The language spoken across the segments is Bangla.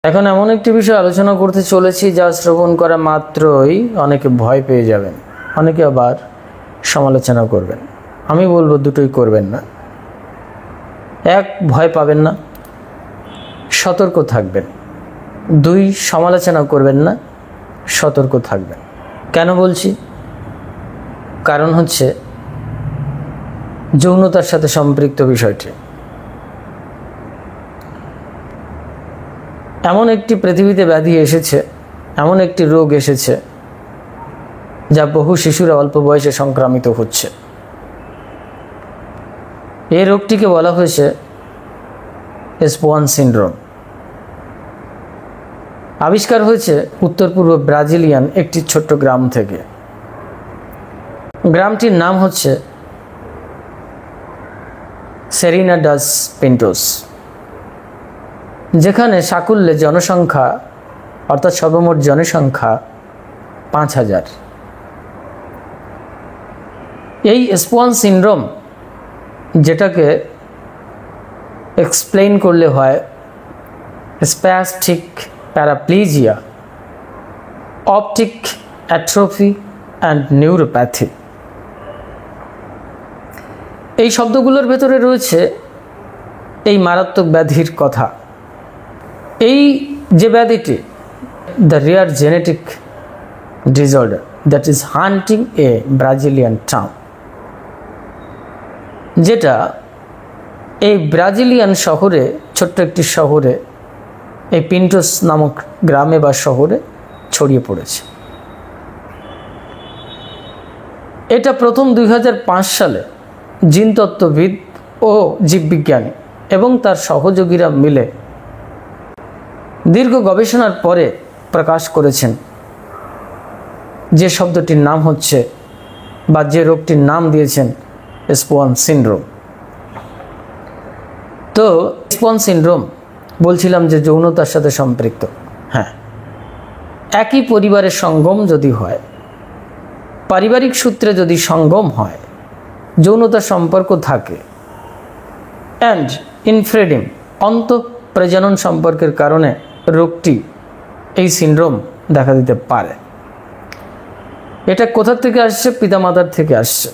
এখন এমন একটি বিষয় আলোচনা করতে চলেছি যা শ্রবণ করা মাত্রই অনেকে ভয় পেয়ে যাবেন, অনেকে আবার সমালোচনা করবেন। আমি বলবো দুটোই করবেন না। এক, ভয় পাবেন না, সতর্ক থাকবেন। দুই, সমালোচনা করবেন না, সতর্ক থাকবেন। কেন বলছি? কারণ হচ্ছে যৌনতার সাথে সম্পৃক্ত বিষয়টি। এমন একটি পৃথিবীতে ব্যাধি এসেছে, এমন একটি রোগ এসেছে যা বহু শিশুরা অল্প বয়সে সংক্রামিত হচ্ছে। এই রোগটিকে বলা হয়েছে এসপোয়ান সিনড্রোম। আবিষ্কার হয়েছে উত্তর পূর্ব ব্রাজিলিয়ান একটি ছোট্ট গ্রাম থেকে। গ্রামটির নাম হচ্ছে সেরিনা ডাস পিন্টোস, যেখানে সাকুল্যে জনসংখ্যা অর্থাৎ সর্বমোট জনসংখ্যা ৫,০০০। এই এসপোয়ান সিনড্রোম, যেটাকে এক্সপ্লেইন করলে হয় spastic paraplegia, optic atrophy and neuropathy, এই শব্দগুলোর ভেতরে রয়েছে এই মারাত্মক ব্যাধির কথা। এই যে ব্যাধিটি, the rare genetic disorder that is hunting a Brazilian town, যেটা এই ব্রাজিলিয়ান শহরে, ছোট্ট একটি শহরে, এই পিন্টোস নামক গ্রামে বা শহরে ছড়িয়ে পড়েছে। এটা প্রথম ২০০৫ সালে জিনতত্ত্ববিদ ও জীববিজ্ঞানী এবং তার সহযোগীরা মিলে দীর্ঘ গবেষণার পরে প্রকাশ করেছেন, যে শব্দটির নাম হচ্ছে বা যে রোগটির নাম দিয়েছেন এসপোয়ান সিনড্রোম। তো এসপোয়ান সিনড্রোম বলছিলাম যে যৌনতার সাথে সম্পৃক্ত। হ্যাঁ, একই পরিবারের সঙ্গম যদি হয়, পারিবারিক সূত্রে যদি সঙ্গম হয়, যৌনতার সম্পর্ক থাকে, অ্যান্ড ইনফ্রেডিম অন্তঃপ্রজনন সম্পর্কের কারণে রোগটি, এই সিনড্রোম দেখা দিতে পারে। এটা কোথা থেকে আসছে? পিতামাতার থেকে আসছে।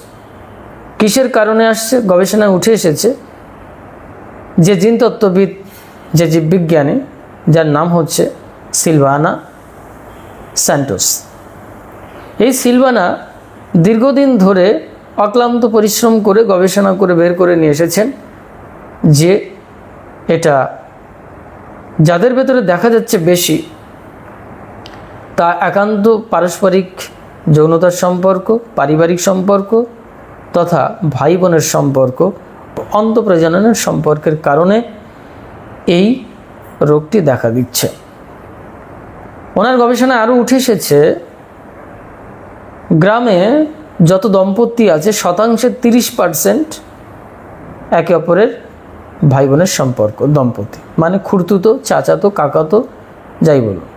কিসের কারণে আসছে? গবেষণায় উঠে এসেছে যে জিনতত্ত্ববিদ, যে জীববিজ্ঞানী, যার নাম হচ্ছে সিলভানা স্যান্টোস। এই সিলভানা দীর্ঘদিন ধরে অক্লান্ত পরিশ্রম করে গবেষণা করে বের করে নিয়ে এসেছেন যে এটা যাদের ভেতরে দেখা যাচ্ছে বেশি, তা একান্ত পারস্পরিক যৌনতার সম্পর্ক, পারিবারিক সম্পর্ক তথা ভাই বোনের সম্পর্ক, অন্তঃপ্রজননের সম্পর্কের কারণে এই রোগটি দেখা দিচ্ছে। ওনার গবেষণায় আরও উঠে এসেছে গ্রামে যত দম্পতি আছে, শতাংশের ৩০% একে অপরের ভাই বোনের সম্পর্ক, দম্পতি মানে খুড়তুতো, চাচাতো, কাকাতো, যাই বলুন।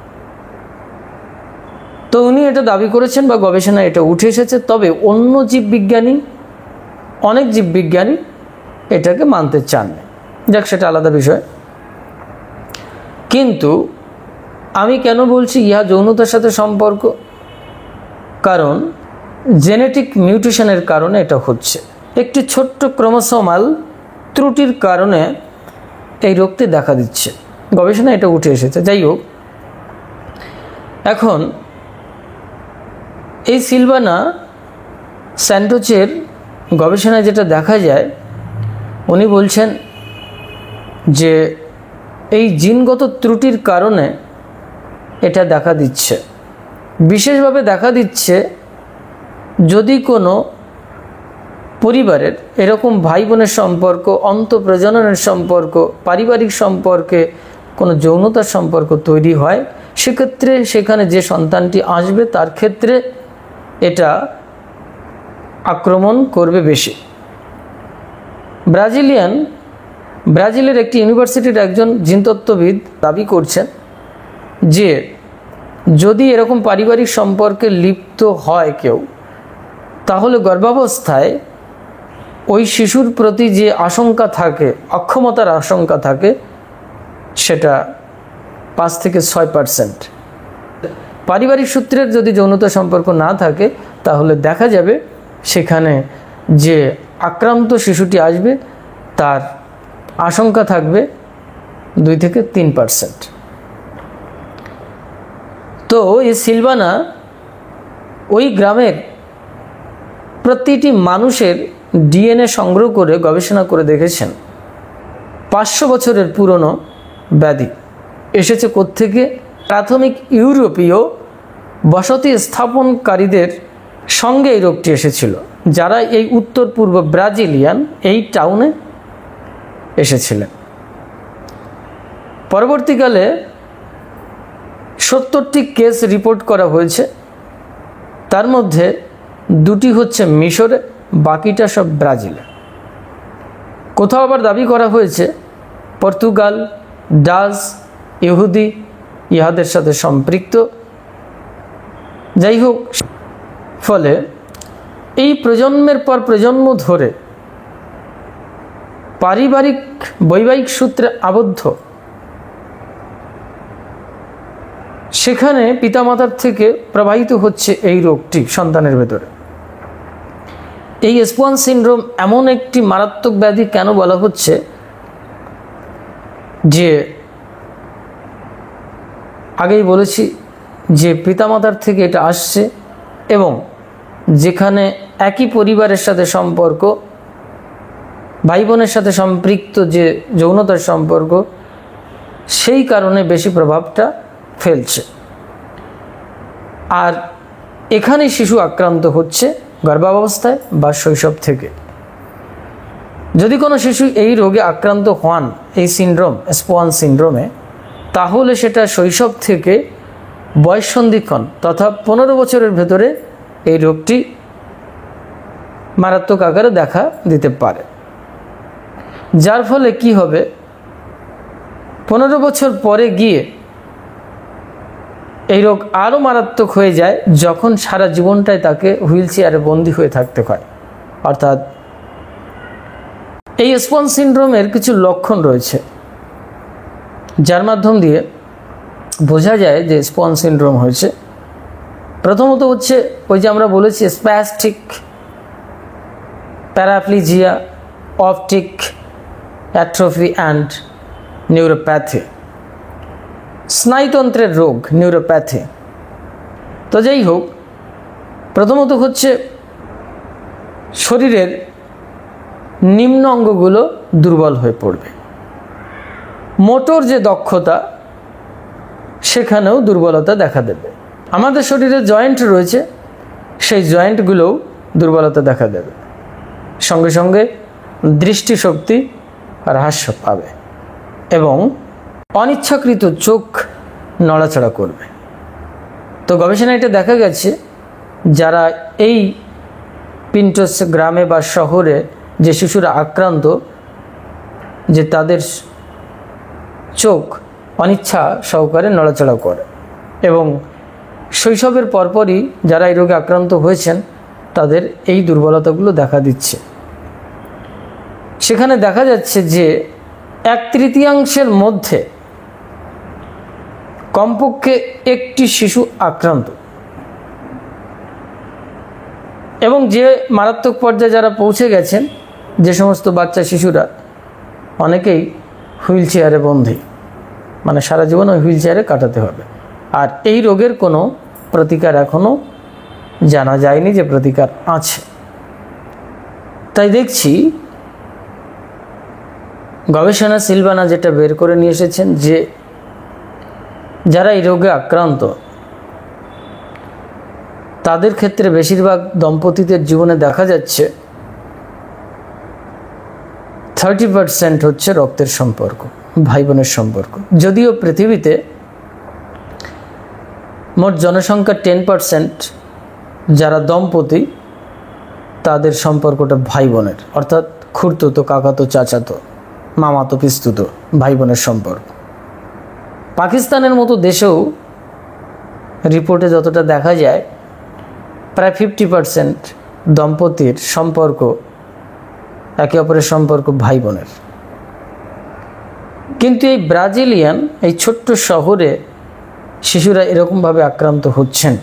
তো উনি এটা দাবি করেছেন বা গবেষণায় এটা উঠে এসেছে। তবে অন্য জীববিজ্ঞানী, অনেক জীববিজ্ঞানী এটাকে মানতে চান না। যাক, সেটা আলাদা বিষয়। কিন্তু আমি কেন বলছি ইহা যৌনতার সাথে সম্পর্ক? কারণ জেনেটিক মিউটেশনের কারণে এটা হচ্ছে। একটি ছোট্ট ক্রোমোসোমাল ত্রুটির কারণে এই রোগটি দেখা দিচ্ছে। গবেষণায় এটা উঠে এসেছে। যাই হোক, এখন এই সিলভানা স্যান্টোসের গবেষণায় যেটা দেখা যায়, উনি বলছেন যে এই জিনগত ত্রুটির কারণে এটা দেখা দিচ্ছে। বিশেষভাবে দেখা দিচ্ছে যদি কোনো পরিবারের এরকম ভাই বোনের সম্পর্ক, অন্তঃপ্রজননের সম্পর্ক, পারিবারিক সম্পর্কে কোনো যৌনতার সম্পর্ক তৈরি হয়, সেক্ষেত্রে সেখানে যে সন্তানটি আসবে তার ক্ষেত্রে এটা আক্রমণ করবে বেশি। ব্রাজিলের একটি ইউনিভার্সিটির একজন জিনতত্ত্ববিদ দাবি করছেন যে যদি এরকম পারিবারিক সম্পর্কে লিপ্ত হয় কেউ, তাহলে গর্ভাবস্থায় ওই শিশুর প্রতি যে আশঙ্কা থাকে, অক্ষমতার আশঙ্কা থাকে, সেটা 5-6%। পারিবারিক সূত্রের যদি যৌনতা সম্পর্ক না থাকে তাহলে দেখা যাবে সেখানে যে আক্রান্ত শিশুটি আসবে তার আশঙ্কা থাকবে 2-3%। তো এই সিলভানা ওই গ্রামের প্রতিটি মানুষের ডিএনএ সংগ্রহ করে গবেষণা করে দেখেছেন 500 বছরের পুরনো ব্যাধি এসেছে কোত্থেকে। প্রাথমিক ইউরোপীয় বসতি স্থাপনকারীদের সঙ্গে এই রোগটি এসেছিল, যারা এই উত্তর পূর্ব ব্রাজিলিয়ান এই টাউনে এসেছিলেন। পরবর্তীকালে 70টি কেস রিপোর্ট করা হয়েছে, তার মধ্যে 2টি হচ্ছে মিশরে, বাকিটা সব ব্রাজিলে। কোথাও আবার দাবি করা হয়েছে পর্তুগাল, ডাচ, ইহুদি ইহাদের সাথে সম্পৃক্ত। যাই হোক, ফলে এই প্রজন্মের পর প্রজন্ম ধরে পারিবারিক বৈবাহিক সূত্রে আবদ্ধ, সেখানে পিতামাতার থেকে প্রবাহিত হচ্ছে এই রোগটি সন্তানের ভেতরে। এই S1 সিনড্রোম এমন একটি মারাত্মক ব্যাধি কেন বলা হচ্ছে যে আগেই বলেছি যে পিতামাতার থেকে এটা আসছে, এবং যেখানে একই পরিবারের সাথে সম্পর্ক, ভাই বোনের সাথে সম্পৃক্ত যে যৌনতার সম্পর্ক, সেই কারণে বেশি প্রভাবটা ফেলছে। আর এখানে শিশু আক্রান্ত হচ্ছে গর্ভাবস্থায় বা শৈশব থেকে। যদি কোনো শিশু এই রোগে আক্রান্ত হন, এই সিনড্রোম S1 সিনড্রোমে, তাহলে সেটা শৈশব থেকে বয়ঃসন্ধিক্ষণ তথা 15 বছরের ভেতরে এই রোগটি মারাত্মক আকারে দেখা দিতে পারে। যার ফলে কি হবে, 15 বছর পরে গিয়ে এই রোগ আরও মারাত্মক হয়ে যায় যখন সারা জীবনটাই তাকে হুইল চেয়ারে বন্দী হয়ে থাকতে হয়। অর্থাৎ এই S1 সিনড্রোমের কিছু লক্ষণ রয়েছে যার মাধ্যম দিয়ে বোঝা যায় যে S1 সিনড্রোম হয়েছে। প্রথমত হচ্ছে ওই যে আমরা বলেছি spastic paraplegia, optic atrophy and neuropathy, স্নায়ুতন্ত্রের রোগ নিউরোপ্যাথি। তো যাই হোক, প্রথমত হচ্ছে শরীরের নিম্ন অঙ্গগুলো দুর্বল হয়ে পড়বে, মোটর যে দক্ষতা সেখানেও দুর্বলতা দেখা দেবে। আমাদের শরীরে জয়েন্ট রয়েছে, সেই জয়েন্টগুলোও দুর্বলতা দেখা দেবে। সঙ্গে সঙ্গে দৃষ্টিশক্তি হ্রাস পাবে এবং অনিচ্ছাকৃত চোখ নড়াচড়া করবে। তো গবেষণায় এটা দেখা গেছে যারা এই পিন্টোস গ্রামে বা শহরে যে শিশুরা আক্রান্ত, যে তাদের চোখ অনিচ্ছা সহকারে নড়াচড়া করে, এবং শৈশবের পরপরই যারা এই রোগে আক্রান্ত হয়েছেন তাদের এই দুর্বলতাগুলো দেখা দিচ্ছে। সেখানে দেখা যাচ্ছে যে 1/3 মধ্যে কমপক্ষে একটি শিশু আক্রান্ত, এবং যে মারাত্মক পর্যায়ে যারা পৌঁছে গেছেন, যে সমস্ত বাচ্চা শিশুরা অনেকেই হুইল চেয়ারে বন্দী, মানে সারা জীবন ওই হুইল চেয়ারে কাটাতে হবে। আর এই রোগের কোনো প্রতিকার এখনও জানা যায়নি যে প্রতিকার আছে। তাই দেখছি গবেষণা সিলভানা যেটা বের করে নিয়ে এসেছেন যে যারা এই রোগে আক্রান্ত তাদের ক্ষেত্রে বেশিরভাগ দম্পতিদের জীবনে দেখা যাচ্ছে 30% হচ্ছে রক্তের সম্পর্ক, ভাই বোনের সম্পর্ক। যদিও পৃথিবীতে মোট জনসংখ্যার 10% যারা দম্পতি তাদের সম্পর্কটা ভাই বোনের, অর্থাৎ খুড়তুতো, কাকাতো, চাচাতো, মামাতো, পিস্তুতো ভাই বোনের সম্পর্ক। পাকিস্তানের মতো দেশেও রিপোর্টে যতটা দেখা যায় প্রায় 50% দম্পতির সম্পর্ক, একে অপরের সম্পর্ক ভাই বোনের। কিন্তু এই ব্রাজিলিয়ান এই ছোট্ট শহরে শিশুরা এরকমভাবে আক্রান্ত হচ্ছেন।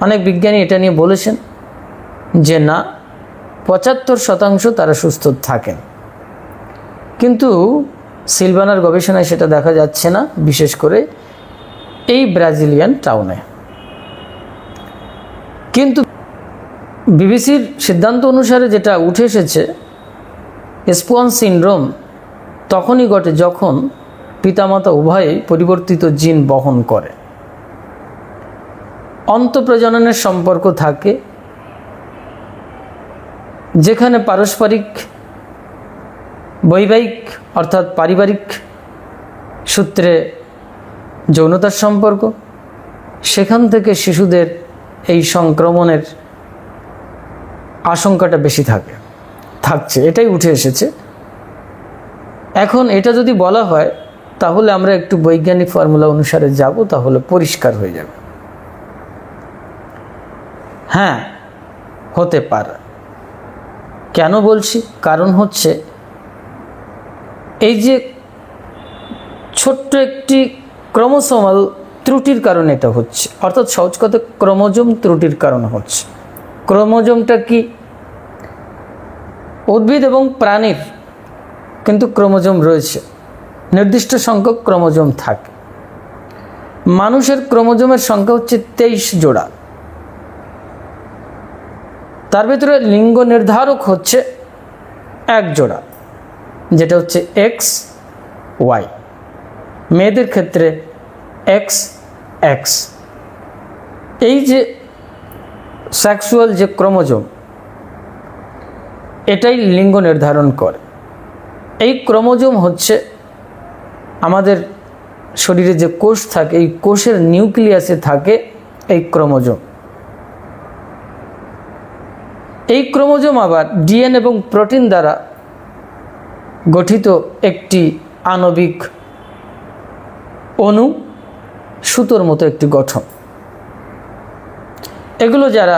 অনেক বিজ্ঞানী এটা নিয়ে বলেছেন যে না, 75% তারা সুস্থ থাকেন, কিন্তু সিলভানার গবেষণায় সেটা দেখা যাচ্ছে না, বিশেষ করে এই ব্রাজিলিয়ান টাউনে। কিন্তু বিবিসির সিদ্ধান্ত অনুসারে যেটা উঠে এসেছে, এসপুয়ান সিনড্রোম তখনই ঘটে যখন পিতামাতা উভয়েই পরিবর্তিত জিন বহন করে, অন্তঃপ্রজননের সম্পর্ক থাকে, যেখানে পারস্পরিক বৈবাহিক অর্থাৎ পারিবারিক সূত্রে যৌনতার সম্পর্ক, সেখান থেকে শিশুদের এই সংক্রমণের আশঙ্কাটা বেশি থাকছে, এটাই উঠে এসেছে। এখন এটা যদি বলা হয় তাহলে আমরা একটু বৈজ্ঞানিক ফর্মুলা অনুসারে যাব, তাহলে পরিষ্কার হয়ে যাবে। হ্যাঁ, হতে পারে। কেন বলছি? কারণ হচ্ছে এই যে ছোট্ট একটি ক্রোমোসোমাল ত্রুটির কারণে এটা হচ্ছে, অর্থাৎ সহজ কথা ক্রোমোজোম ত্রুটির কারণে হচ্ছে। ক্রোমোজোমটা কি? উদ্ভিদ এবং প্রাণীর কিন্তু ক্রোমোজোম রয়েছে, নির্দিষ্ট সংখ্যক ক্রোমোজোম থাকে। মানুষের ক্রোমোজোমের সংখ্যা হচ্ছে 23 জোড়া। তার ভিতরে লিঙ্গ নির্ধারক হচ্ছে 1 জোড়া, যেটা হচ্ছে এক্স ওয়াই, মেয়েদের ক্ষেত্রে এক্স এক্স। এই যে সেক্সুয়াল যে ক্রোমোজোম, এটাই লিঙ্গ নির্ধারণ করে। এই ক্রোমোজোম হচ্ছে আমাদের শরীরে যে কোষ থাকে, এই কোষের নিউক্লিয়াসে থাকে এই ক্রোমোজোম। এই ক্রোমোজোম আবার ডিএনএ এবং প্রোটিন দ্বারা গঠিত একটি আণবিক অণু, সুতোর মতো একটি গঠন। এগুলো যারা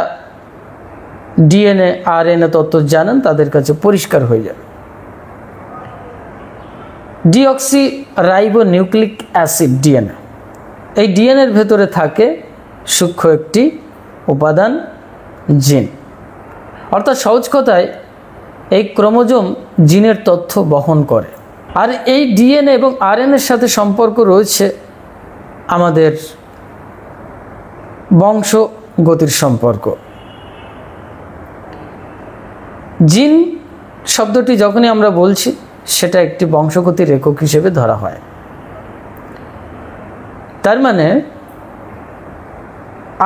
ডিএনএ আরএনএ তত্ত্ব জানেন তাদের কাছে পরিষ্কার হয়ে যাবে। Deoxy ribo nucleic acid DNA, এই ডিএনএর ভেতরে থাকে সূক্ষ্ম একটি উপাদান জিন। অর্থাৎ সহজ কথায় এই ক্রোমোজোম জিনের তথ্য বহন করে। আর এই ডিএনএ এবং আরএনএর সাথে সম্পর্ক রয়েছে আমাদের বংশগতির সম্পর্ক। জিন শব্দটি যখনই আমরা বলছি, সেটা একটি বংশগতির একক হিসেবে ধরা হয়। তার মানে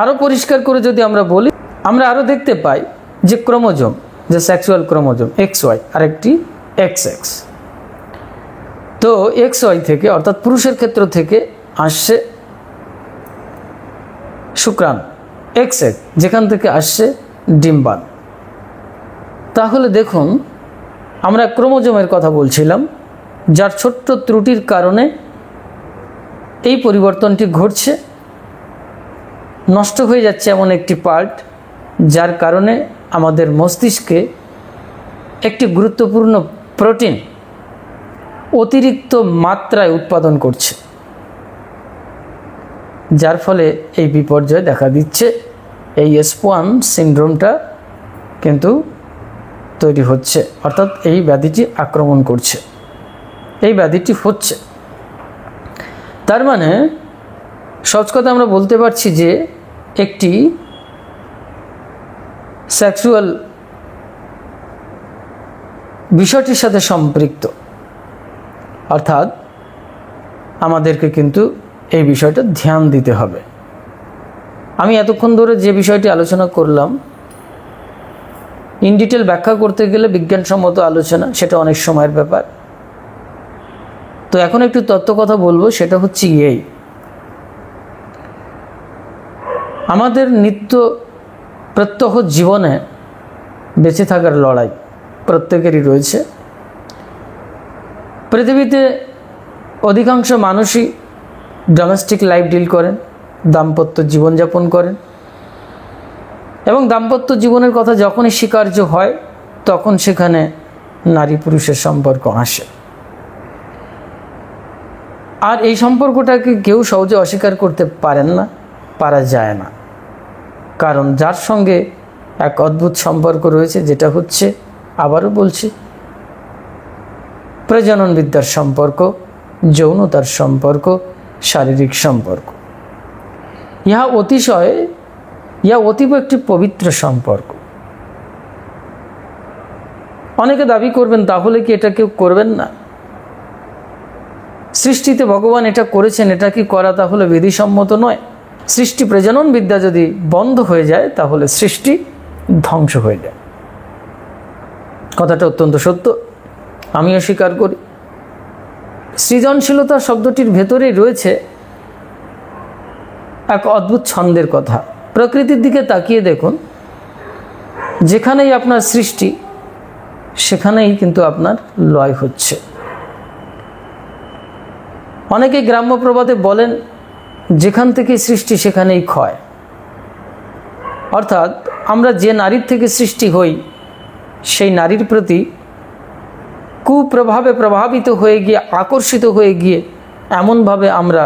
আরও পরিষ্কার করে যদি আমরা বলি, আমরা আরও দেখতে পাই যে ক্রোমোজোম, যে সেক্সুয়াল ক্রোমোজোম এক্স ওয়াই, আরেকটি এক্স এক্স। তো এক্স ওয়াই থেকে, অর্থাৎ পুরুষের ক্ষেত্র থেকে আসছে শুক্রাণু এক্স এক্স, যেখান থেকে আসছে ডিম্বাণু। তাহলে দেখুন, আমরা ক্রোমোজোমের কথা বলছিলাম, যার ছোট্ট ত্রুটির কারণে এই পরিবর্তনটি ঘটছে, নষ্ট হয়ে যাচ্ছে এমন একটি পার্ট, যার কারণে আমাদের মস্তিষ্কে একটি গুরুত্বপূর্ণ প্রোটিন অতিরিক্ত মাত্রায় উৎপাদন করছে, যার ফলে এই বিপর্যয় দেখা দিচ্ছে। এই এসপুয়ান সিনড্রোমটা কিন্তু তৈরি হচ্ছে, অর্থাৎ এই ব্যাধিটি আক্রমণ করছে, এই ব্যাধিটি হচ্ছে। তার মানে সহজ কথা আমরা বলতে পারছি যে একটি সেক্সুয়াল বিষয়টির সাথে সম্পৃক্ত, অর্থাৎ আমাদেরকে কিন্তু এই বিষয়টা ধ্যান দিতে হবে। আমি এতক্ষণ ধরে যে বিষয়টি আলোচনা করলাম, ইন ডিটেল ব্যাখ্যা করতে গেলে বিজ্ঞানসম্মত আলোচনা, সেটা অনেক সময়ের ব্যাপার। তো এখন একটু তত্ত্ব কথা বলবো, সেটা হচ্ছে এই, আমাদের নিত্য প্রত্যহ জীবনে বেঁচে থাকার লড়াই প্রত্যেকেরই রয়েছে। পৃথিবীতে অধিকাংশ মানুষই ডোমেস্টিক লাইফ ডিল করেন, দাম্পত্য জীবনযাপন করেন, এবং দাম্পত্য জীবনের কথা যখনই স্বীকার্য হয় তখন সেখানে নারী পুরুষের সম্পর্ক আসে। আর এই সম্পর্কটাকে কেউ সহজে অস্বীকার করতে পারেন না, পারা যায় না। কারণ যার সঙ্গে এক অদ্ভুত সম্পর্ক রয়েছে, যেটা হচ্ছে, আবারও বলছি, প্রজনন বিদ্যার সম্পর্ক, যৌনতার সম্পর্ক, শারীরিক সম্পর্ক। ইহা অতীব একটি পবিত্র সম্পর্ক। অনেকে দাবি করবেন, তাহলে কি এটা কেউ করবেন না? সৃষ্টিতে ভগবান এটা করেছেন, এটা কি করা তাহলে বিধিসম্মত নয়? সৃষ্টি প্রজনন বিদ্যা যদি বন্ধ হয়ে যায়, তাহলে সৃষ্টি ধ্বংস হয়ে যায়। কথাটা অত্যন্ত সত্য, আমিও স্বীকার করি। সৃজনশীলতা শব্দটির ভেতরেই রয়েছে এক অদ্ভুত ছন্দের কথা। প্রকৃতির দিকে তাকিয়ে দেখুন, যেখানেই আপনার সৃষ্টি, সেখানেই কিন্তু আপনার লয় হচ্ছে। অনেকে গ্রাম্য প্রবাদে বলেন, যেখান থেকে সৃষ্টি সেখানেই ক্ষয়। অর্থাৎ আমরা যে নারীর থেকে সৃষ্টি হই, সেই নারীর প্রতি কুপ্রভাবে প্রভাবিত হয়ে গিয়ে, আকর্ষিত হয়ে গিয়ে এমনভাবে আমরা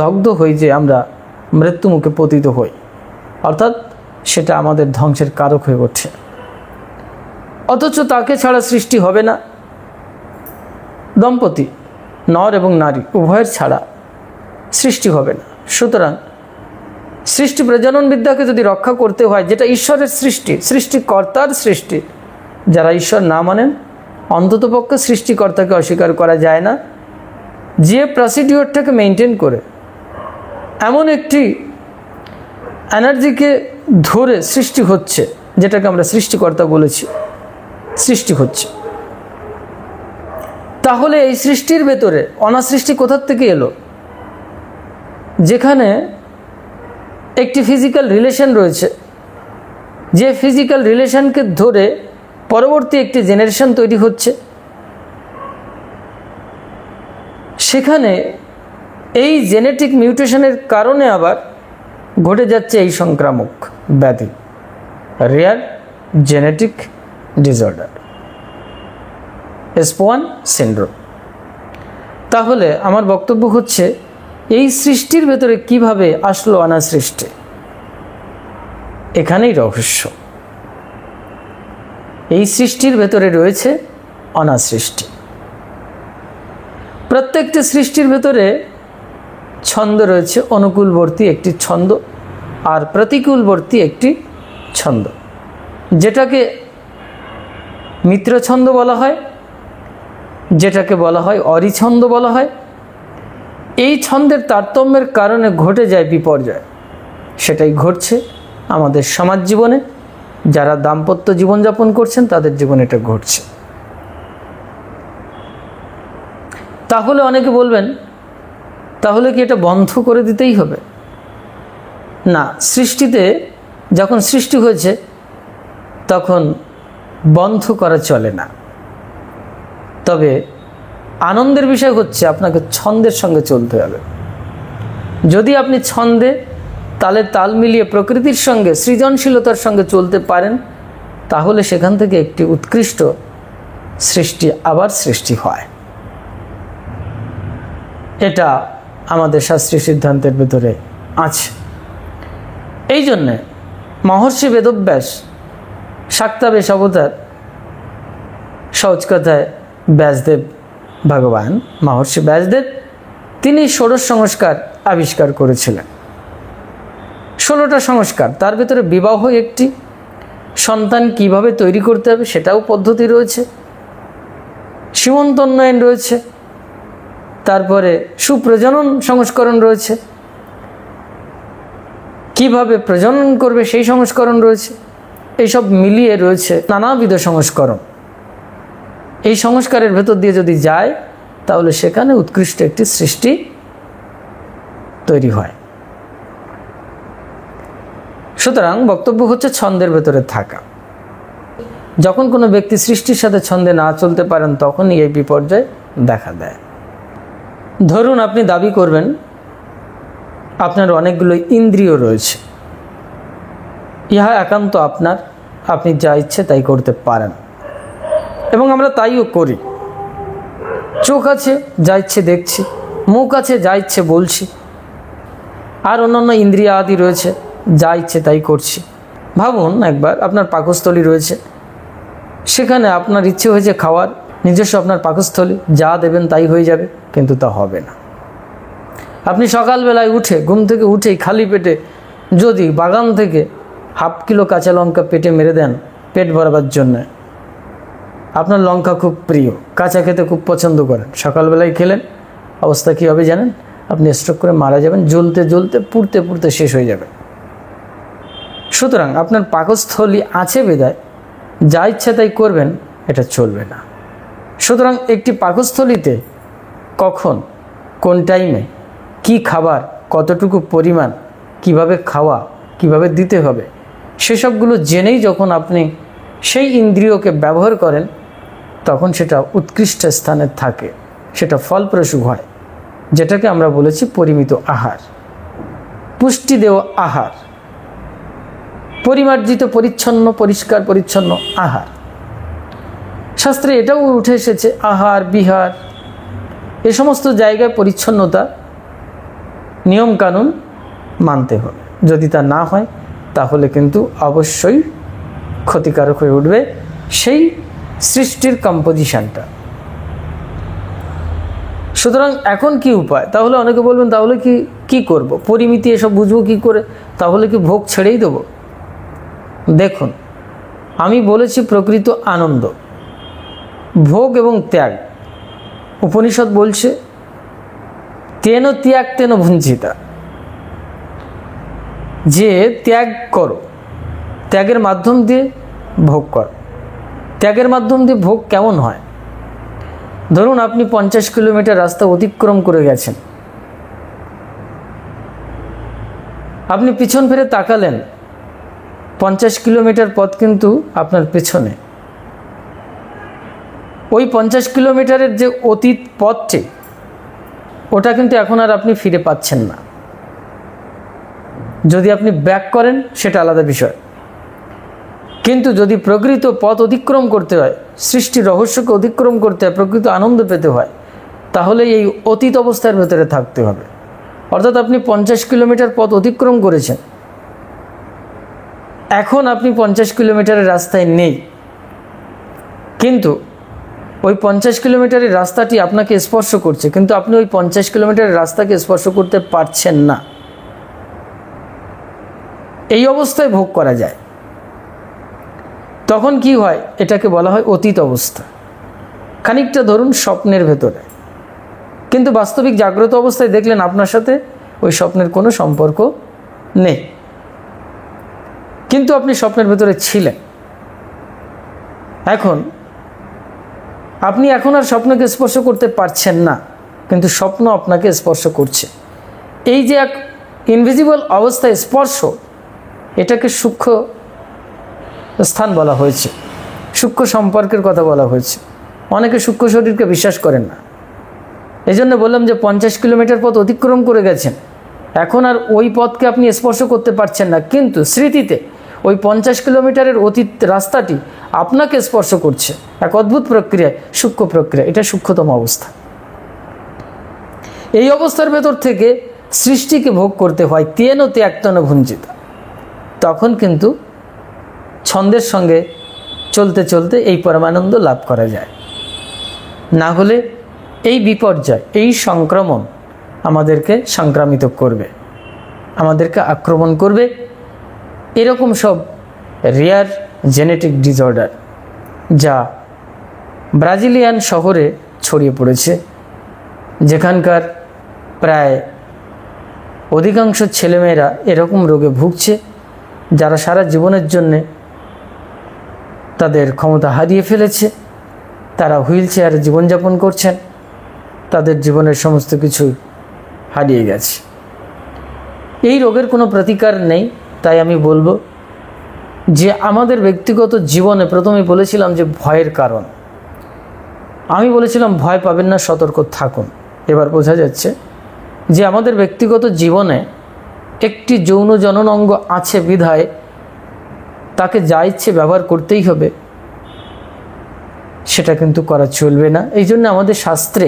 দগ্ধ হই যে আমরা মৃত্যুমুখে পতিত হই। অর্থাৎ সেটা আমাদের ধ্বংসের কারক হয়ে ওঠে। অথচ তাকে ছাড়া সৃষ্টি হবে না। দম্পতি, নর এবং নারী উভয়ের ছাড়া সৃষ্টি হবে না। সুতরাং সৃষ্টি প্রজনন বিদ্যাকে যদি রক্ষা করতে হয়, যেটা ঈশ্বরের সৃষ্টি, সৃষ্টিকর্তার সৃষ্টি, যারা ঈশ্বর না মানেন, অন্ততপক্ষে সৃষ্টিকর্তাকে অস্বীকার করা যায় না। যে প্রসিডিওরটাকে মেনটেন করে, এমন একটি এনার্জিকে ধরে সৃষ্টি হচ্ছে, যেটাকে আমরা সৃষ্টিকর্তা বলেছি, সৃষ্টি হচ্ছে, তাহলে এই সৃষ্টির ভেতরে অনাসৃষ্টি কোথার থেকে এলো? যেখানে একটি ফিজিক্যাল রিলেশন রয়েছে, যে ফিজিক্যাল রিলেশনকে ধরে পরবর্তী একটি জেনারেশন তৈরি হচ্ছে, সেখানে এই জেনেটিক মিউটেশনের কারণে আবার ঘটে যাচ্ছে এই সংক্রামক ব্যাধি, rare genetic disorder, S1 syndrome. তাহলে আমার বক্তব্য হচ্ছে, এই সৃষ্টির ভেতরে কিভাবে আসলো অনাসৃষ্টি? এখানেই রহস্য। এই সৃষ্টির ভেতরে রয়েছে অনাসৃষ্টি। প্রত্যেকটি সৃষ্টির ভেতরে ছন্দ রয়েছে, অনুকূলবর্তী একটি ছন্দ আর প্রতিকূলবর্তী একটি ছন্দ, যেটাকে মিত্র ছন্দ বলা হয়, যেটাকে বলা হয় অরিছন্দ বলা হয়। এই ছন্দের তারতম্যের কারণে ঘটে যায় বিপর্যয়। সেটাই ঘটছে আমাদের সমাজ জীবনে। যারা দাম্পত্য জীবনযাপন করছেন, তাদের জীবনে এটা ঘটছে। তাহলে অনেকে বলবেন, তাহলে কি এটা বন্ধ করে দিতেই হবে? না, সৃষ্টিতে যখন সৃষ্টি হয়েছে, তখন বন্ধ করা চলে না। তবে আনন্দের বিষয় হচ্ছে, আপনাকে ছন্দের সঙ্গে চলতে হবে। যদি আপনি ছন্দে তালে তাল মিলিয়ে প্রকৃতির সঙ্গে, সৃজনশীলতার সঙ্গে চলতে পারেন, তাহলে সেখান থেকে একটি উৎকৃষ্ট সৃষ্টি আবার সৃষ্টি হয়। এটা আমাদের শাস্ত্রীয় সিদ্ধান্তের ভিতরে আছে। এই জন্যে মহর্ষি বেদব্যাস, শাক্তাবেশ অবতার, সহজ কথায় ব্যাসদেব ভগবান, মহর্ষি ব্যাসদেব, তিনি ষোড়শ সংস্কার আবিষ্কার করেছিলেন। 16টা সংস্কার, তার ভিতরে বিবাহ একটি, সন্তান কিভাবে তৈরি করতে হবে সেটাও পদ্ধতি রয়েছে, সীমন্তোন্নয়ন রয়েছে, তারপরে সুপ্রজনন সংস্করণ রয়েছে, কিভাবে প্রজনন করবে সেই সংস্করণ রয়েছে। এইসব মিলিয়ে রয়েছে নানাবিধ সংস্করণ। এই সংস্কারের ভেতর দিয়ে যদি যায়, তাহলে সেখানে উৎকৃষ্ট একটি সৃষ্টি তৈরি হয়। সুতরাং বক্তব্য হচ্ছে ছন্দের ভেতরে থাকা। যখন কোনো ব্যক্তি সৃষ্টির সাথে ছন্দে না চলতে পারেন, তখনই এই বিপর্যয় দেখা দেয়। ধরুন আপনি দাবি করবেন আপনার অনেকগুলো ইন্দ্রিয় রয়েছে, ইহা একান্ত আপনার, আপনি যা ইচ্ছে তাই করতে পারেন, এবং আমরা তাইও করি। চোখ আছে, যা ইচ্ছে দেখছি, মুখ আছে, যা ইচ্ছে বলছি, আর অন্যান্য ইন্দ্রিয় আদি রয়েছে, যা ইচ্ছে তাই করছি। ভাবুন একবার, আপনার পাকস্থলী রয়েছে, সেখানে আপনার ইচ্ছে হয়েছে খাওয়ার, নিজস্ব আপনার পাকস্থলী, যা দেবেন তাই হয়ে যাবে, কিন্তু তা হবে না। আপনি সকালবেলায় উঠে, ঘুম থেকে উঠেই খালি পেটে যদি বাগান থেকে হাফ কিলো কাঁচা লঙ্কা পেটে মেরে দেন পেট ভরাবার জন্যে, আপনার লঙ্কা খুব প্রিয়, কাঁচা খেতে খুব পছন্দ করেন, সকালবেলায় খেলেন, অবস্থা কী হবে জানেন? আপনি স্ট্রোক করে মারা যাবেন, জ্বলতে জ্বলতে পুড়তে পুড়তে শেষ হয়ে যাবে। সুতরাং আপনার পাকস্থলী আছে বিধায় যা ইচ্ছা তাই করবেন, এটা চলবে না। সুতরাং একটি পাকস্থলীতে কখন, কোন টাইমে, কি খাবার, কতটুকু পরিমাণ, কিভাবে খাওয়া, কিভাবে দিতে হবে, সেসবগুলো জেনেই যখন আপনি সেই ইন্দ্রিয়কে ব্যবহার করেন, তখন সেটা উৎকৃষ্ট স্থানে থাকে, সেটা ফলপ্রসূ হয়, যেটাকে আমরা বলেছি পরিমিত আহার, পুষ্টি দেওয়া আহার, পরিমার্জিত, পরিচ্ছন্ন, পরিষ্কার পরিচ্ছন্ন আহার। শাস্ত্রে এটাও উঠে এসেছে, আহার বিহার এ সমস্ত জায়গায় পরিচ্ছন্নতা, নিয়মকানুন মানতে হবে। যদি তা না হয় তাহলে কিন্তু অবশ্যই ক্ষতিকারক হয়ে উঠবে সেই সৃষ্টির কম্পোজিশনটা। সুতরাং এখন কি উপায়? তাহলে অনেকে বলবেন, তাহলে কি করব, পরিমিতি এসব বুঝবো কি করে? তাহলে কি ভোগ ছেড়েই দেবো? দেখুন, আমি বলেছি প্রকৃত আনন্দ, ভোগ এবং ত্যাগ। উপনিষদ বলছে তেন ত্যাগ তেন ভুঞ্জিতা, যে ত্যাগ করো, ত্যাগের মাধ্যম দিয়ে ভোগ করো। ত্যাগের মাধ্যম দিয়ে ভোগ কেমন হয়? ধরুন আপনি 50 কিলোমিটার রাস্তা অতিক্রম করে গেছেন, আপনি পিছন ফিরে তাকালেন, 50 কিলোমিটার পথ কিন্তু আপনার পেছনে। ওই 50 কিলোমিটারের যে অতীত পথটি, ওটা কিন্তু এখন আর আপনি ফিরে পাচ্ছেন না। যদি আপনি ব্যাক করেন সেটা আলাদা বিষয়, কিন্তু যদি প্রকৃত পথ অতিক্রম করতে হয়, সৃষ্টির রহস্যকে অতিক্রম করতে হয়, প্রকৃত আনন্দ পেতে হয়, তাহলে এই অতীত অবস্থার ভেতরে থাকতে হবে। অর্থাৎ আপনি 50 কিলোমিটার পথ অতিক্রম করেছেন, এখন আপনি 50 কিলোমিটারের রাস্তায় নেই, কিন্তু ওই 50 কিলোমিটারের রাস্তাটি আপনাকে স্পর্শ করছে, কিন্তু আপনি ওই 50 কিলোমিটারের রাস্তাকে স্পর্শ করতে পারছেন না। এই অবস্থায় ভোগ করা যায়। তখন কি হয়? এটাকে বলা হয় অতীত অবস্থা। খানিকটা ধরুন স্বপ্নের ভেতরে, কিন্তু বাস্তবিক জাগ্রত অবস্থায় দেখলেন আপনার সাথে ওই স্বপ্নের কোনো সম্পর্ক নেই, কিন্তু আপনি স্বপ্নের ভেতরে ছিলেন। আপনি এখন আর স্বপ্নকে স্পর্শ করতে পারছেন না, কিন্তু স্বপ্ন আপনাকে স্পর্শ করছে। এই যে এক ইনভিজিবল অবস্থায় স্পর্শ, এটাকে সূক্ষ্ম স্থান বলা হয়েছে, সূক্ষ্ম সম্পর্কের কথা বলা হয়েছে। অনেকে সূক্ষ্ম শরীরকে বিশ্বাস করেন না। এই জন্য বললাম যে 50 কিলোমিটার পথ অতিক্রম করে গেছেন, এখন আর ওই পথকে আপনি স্পর্শ করতে পারছেন না, কিন্তু স্মৃতিতে ওই 50 কিলোমিটারের অতীত রাস্তাটি আপনাকে স্পর্শ করছে। এক অদ্ভুত প্রক্রিয়া, সূক্ষ্ম প্রক্রিয়া, এটা সূক্ষ্মতম অবস্থা। এই অবস্থার ভেতর থেকে সৃষ্টিকে ভোগ করতে হয় তেন ত্যাক্তন ভুঞ্জিতা। তখন কিন্তু ছন্দের সঙ্গে চলতে চলতে এই পরমানন্দ লাভ করা যায়। না হলে এই বিপর্যয়, এই সংক্রমণ আমাদেরকে সংক্রামিত করবে, আমাদেরকে আক্রমণ করবে। এরকম সব রেয়ার জেনেটিক ডিসঅর্ডার যা ব্রাজিলিয়ান শহরে ছড়িয়ে পড়েছে, যেখানকার প্রায় অধিকাংশ ছেলেমেয়েরা এরকম রোগে ভুগছে, যারা সারা জীবনের জন্যে তাদের ক্ষমতা হারিয়ে ফেলেছে। তারা হুইল চেয়ারে জীবনযাপন করছেন, তাদের জীবনের সমস্ত কিছু হারিয়ে গেছে। এই রোগের কোনো প্রতিকার নেই। তাই আমি বলবো যে আমাদের ব্যক্তিগত জীবনে, প্রথমে বলেছিলাম যে ভয়ের কারণ, আমি বলেছিলাম ভয় পাবেন না, সতর্ক থাকুন। এবার বোঝা যাচ্ছে যে আমাদের ব্যক্তিগত জীবনে একটি যৌন জনন অঙ্গ আছে বিধায় তাকে যা ইচ্ছে ব্যবহার করতেই হবে, সেটা কিন্তু করা চলবে না। এই জন্য আমাদের শাস্ত্রে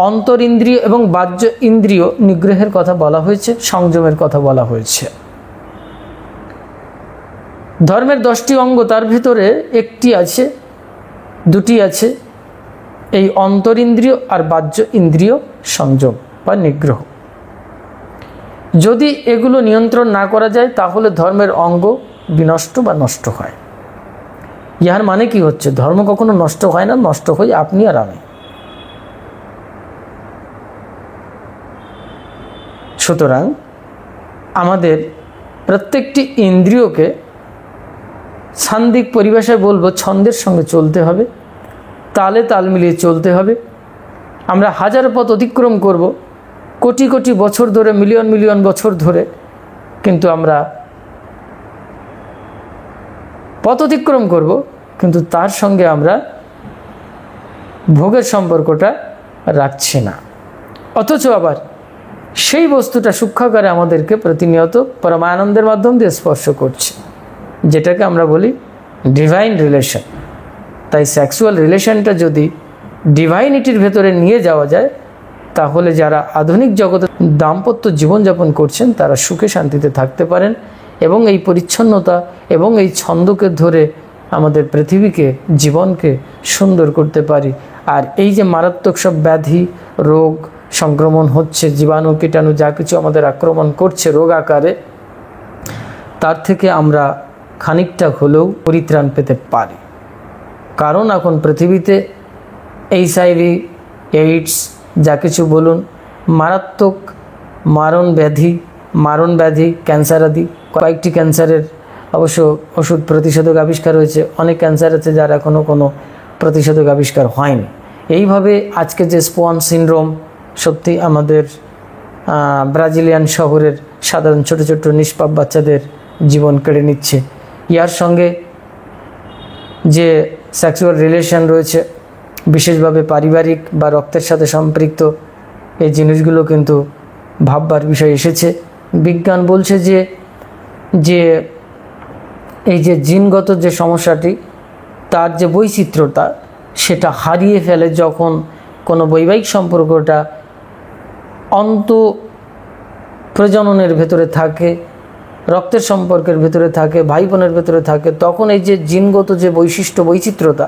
অন্তরিন্দ্রিয় এবং বাহ্য ইন্দ্রিয় নিগ্রহের কথা বলা হয়েছে, সংযমের কথা বলা হয়েছে। ধর্মের 10টি অঙ্গ, তার ভিতরে একটি আছে, দুটি আছে, এই অন্তরিন্দ্রিয় আর বাহ্য ইন্দ্রিয় সংযম বা নিগ্রহ। যদি এগুলো নিয়ন্ত্রণ না করা যায় তাহলে ধর্মের অঙ্গ বিনষ্ট বা নষ্ট হয়। ইহার মানে কি হচ্ছে? ধর্ম কখনো নষ্ট হয় না, নষ্ট হয় আপনি আর আমি। সুতরাং আমাদের প্রত্যেকটি ইন্দ্রিয়কে সান্দিক পরিভাষায় বলবো ছন্দের সঙ্গে চলতে হবে, তালে তাল মিলিয়ে চলতে হবে। আমরা হাজার পথ অতিক্রম করব, কোটি কোটি বছর ধরে, মিলিয়ন মিলিয়ন বছর ধরে, কিন্তু আমরা পথ অতিক্রম করব, কিন্তু তার সঙ্গে আমরা ভোগের সম্পর্কটা রাখছি না। অথচ আবার সেই বস্তুটা সূক্ষ্মাকারে আমাদেরকে প্রতিনিয়ত পরমানন্দের মাধ্যম দিয়ে স্পর্শ করছে, যেটাকে আমরা বলি ডিভাইন রিলেশন। তাই সেক্সুয়াল রিলেশনটা যদি ডিভাইনিটির ভেতরে নিয়ে যাওয়া যায়, তাহলে যারা আধুনিক জগতে দাম্পত্য জীবনযাপন করছেন তারা সুখে শান্তিতে থাকতে পারেন এবং এই পরিচ্ছন্নতা এবং এই ছন্দকে ধরে আমাদের পৃথিবীকে, জীবনকে সুন্দর করতে পারি। আর এই যে মারাত্মক সব ব্যাধি, রোগ, সংক্রমণ হচ্ছে, জীবাণু, কীটাণু যা কিছু আমাদের আক্রমণ করছে রোগ আকারে, তার থেকে আমরা খানিকটা হলেও পরিত্রাণ পেতে পারি। কারণ এখন পৃথিবীতে HIV, এইডস যা কিছু বলুন, মারাত্মক মারণ ব্যাধি, ক্যান্সার আদি, কয়েকটি ক্যান্সারের অবশ্য ওষুধ প্রতিষেধক আবিষ্কার হয়েছে, অনেক ক্যান্সার আছে যার এখনও কোনো প্রতিষেধক আবিষ্কার হয়নি। এইভাবে আজকে যে স্পোয়ান সিনড্রোম, সত্যি আমাদের ব্রাজিলিয়ান শহরের সাধারণ ছোট ছোট নিষ্পাপ বাচ্চাদের জীবন কেড়ে নিচ্ছে। ইয়ার সঙ্গে যে সেক্সুয়াল রিলেশন রয়েছে, বিশেষভাবে পারিবারিক বা রক্তের সাথে সম্পৃক্ত, এই জিনিসগুলো কিন্তু ভাববার বিষয় এসেছে। বিজ্ঞান বলছে যে এই যে জিনগত যে সমস্যাটি, তার যে বৈচিত্র্যতা, সেটা হারিয়ে ফেলে যখন কোনো বৈবাহিক সম্পর্কটা প্রজননের ভেতরে থাকে, রক্তের সম্পর্কের ভেতরে থাকে, ভাই বোনের ভেতরে থাকে, তখন এই যে জিনগত যে বৈচিত্র্যতা,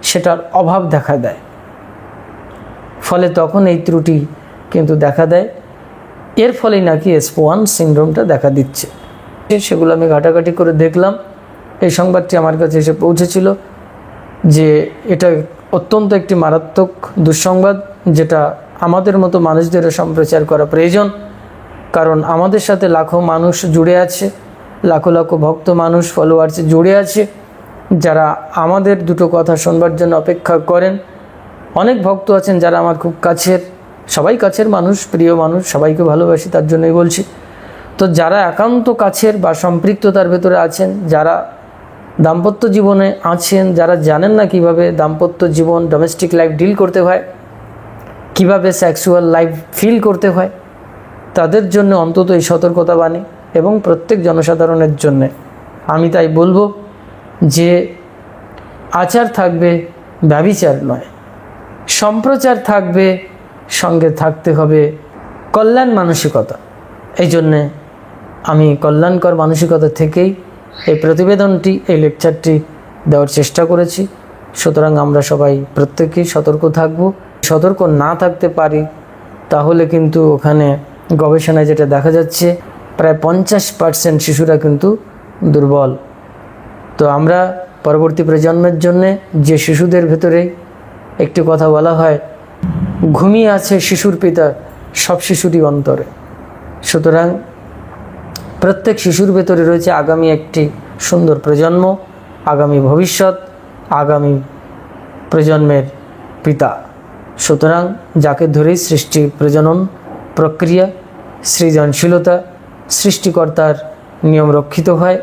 সেটার অভাব দেখা দেয়। ফলে তখন এই ত্রুটি কিন্তু দেখা দেয়। এর ফলেই নাকি স্পোয়ান সিনড্রোমটা দেখা দিচ্ছে। সেগুলো আমি ঘাটাঘাটি করে দেখলাম। এই সংবাদটি আমার কাছে এসে পৌঁছেছিল যে এটা অত্যন্ত একটি মারাত্মক দুঃসংবাদ, যেটা আমাদের মতো মানুষদেরও সম্প্রচার করা প্রয়োজন। কারণ আমাদের সাথে লাখো মানুষ জুড়ে আছে, লাখো লাখো ভক্ত মানুষ, ফলোয়ার্স জুড়ে আছে, যারা আমাদের দুটো কথা শুনবার জন্য অপেক্ষা করেন। অনেক ভক্ত আছেন যারা আমার খুব কাছের, সবাই কাছের মানুষ, প্রিয় মানুষ, সবাইকে ভালোবাসি, তার জন্যই বলছি। তো যারা একান্ত কাছের বা সম্পৃক্ততার ভেতরে আছেন, যারা দাম্পত্য জীবনে আছেন, যারা জানেন না কিভাবে দাম্পত্য জীবন, ডোমেস্টিক লাইফ ডিল করতে হয়, কিভাবে সেক্সুয়াল লাইফ ফিল করতে হয়, তাদের জন্য অন্তত এই সতর্কতা বাণী এবং প্রত্যেক জনসাধারণের জন্যে আমি তাই বলবো যে আচার থাকবে, ব্যভিচার নয়। সম্প্রচার থাকবে, সঙ্গে থাকতে হবে কল্যাণ মানসিকতা। এই জন্যে আমি কল্যাণকর মানসিকতা থেকেই এই প্রতিবেদনটি, এই লেকচারটি দেওয়ার চেষ্টা করেছি। সুতরাং আমরা সবাই প্রত্যেকেই সতর্ক থাকব। সতর্ক না থাকতে পারি তাহলে কিন্তু ওখানে গবেষণায় যেটা দেখা যাচ্ছে, প্রায় 50% শিশুরা কিন্তু দুর্বল। তো আমরা পরবর্তী প্রজন্মের জন্যে যে শিশুদের ভেতরেই একটি কথা বলা হয়, ঘুমিয়ে আছে শিশুর পিতা সব শিশুরই অন্তরে। সুতরাং প্রত্যেক শিশুর ভেতরে রয়েছে আগামী একটি সুন্দর প্রজন্ম, আগামী ভবিষ্যৎ, আগামী প্রজন্মের পিতা। সুতরাং যাকে ধরেই সৃষ্টি, প্রজনন প্রক্রিয়া, সৃজনশীলতা, সৃষ্টিকর্তার নিয়ম রক্ষিত হয়।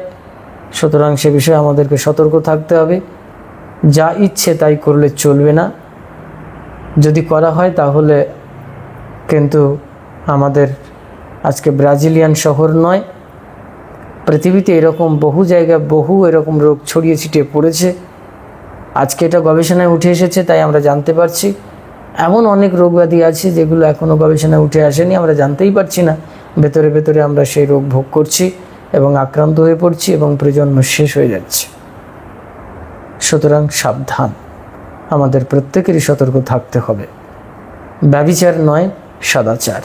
সুতরাং সে বিষয়ে আমাদেরকে সতর্ক থাকতে হবে। যা ইচ্ছে তাই করলে চলবে না। যদি করা হয় তাহলে কিন্তু আমাদের আজকে ব্রাজিলিয়ান শহর নয়, পৃথিবীতে এরকম বহু জায়গায় বহু এরকম রোগ ছড়িয়ে ছিটিয়ে পড়েছে। আজকে এটা গবেষণায় উঠে এসেছে, তাই আমরা জানতে পারছি। এমন অনেক রোগ ব্যাধি আছে যেগুলো এখনও গবেষণায় উঠে আসেনি, আমরা জানতেই পারছি না। ভেতরে ভেতরে আমরা সেই রোগ ভোগ করছি এবং আক্রান্ত হয়ে পড়ছি এবং প্রজন্ম শেষ হয়ে যাচ্ছে। সুতরাং সাবধান, আমাদের প্রত্যেকেরই সতর্ক থাকতে হবে। ব্যভিচার নয়, সদাচার।